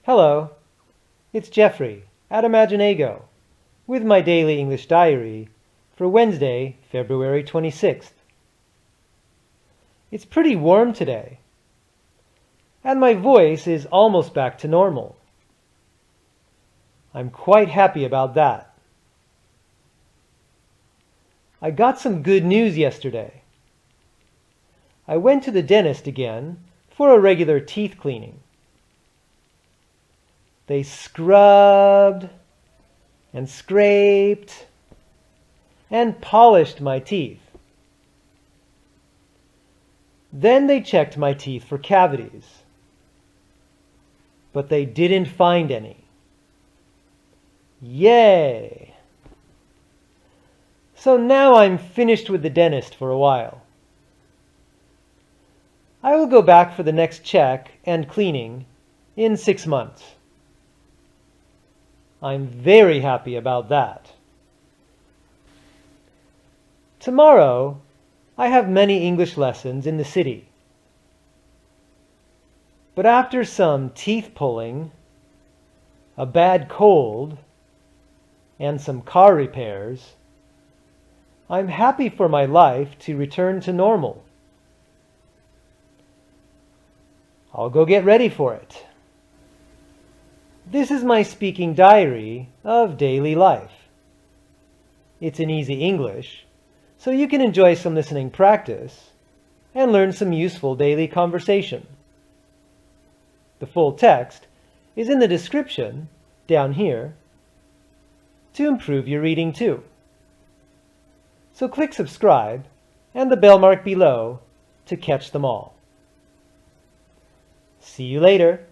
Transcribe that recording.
Hello, it's Jeffrey at Imagineigo with my daily English diary for Wednesday, February 26th. It's pretty warm today, and my voice is almost back to normal. I'm quite happy about that. I got some good news yesterday. I went to the dentist again for a regular teeth cleaning. They scrubbed and scraped and polished my teeth. Then they checked my teeth for cavities, but they didn't find any. Yay! So now I'm finished with the dentist for a while. I will go back for the next check and cleaning in 6 months. I'm very happy about that. Tomorrow, I have many English lessons in the city. But after some teeth pulling, a bad cold, and some car repairs, I'm happy for my life to return to normal. I'll go get ready for it. This is my speaking diary of daily life. It's in easy English, so you can enjoy some listening practice and learn some useful daily conversation. The full text is in the description down here to improve your reading too. So click subscribe and the bell mark below to catch them all. See you later.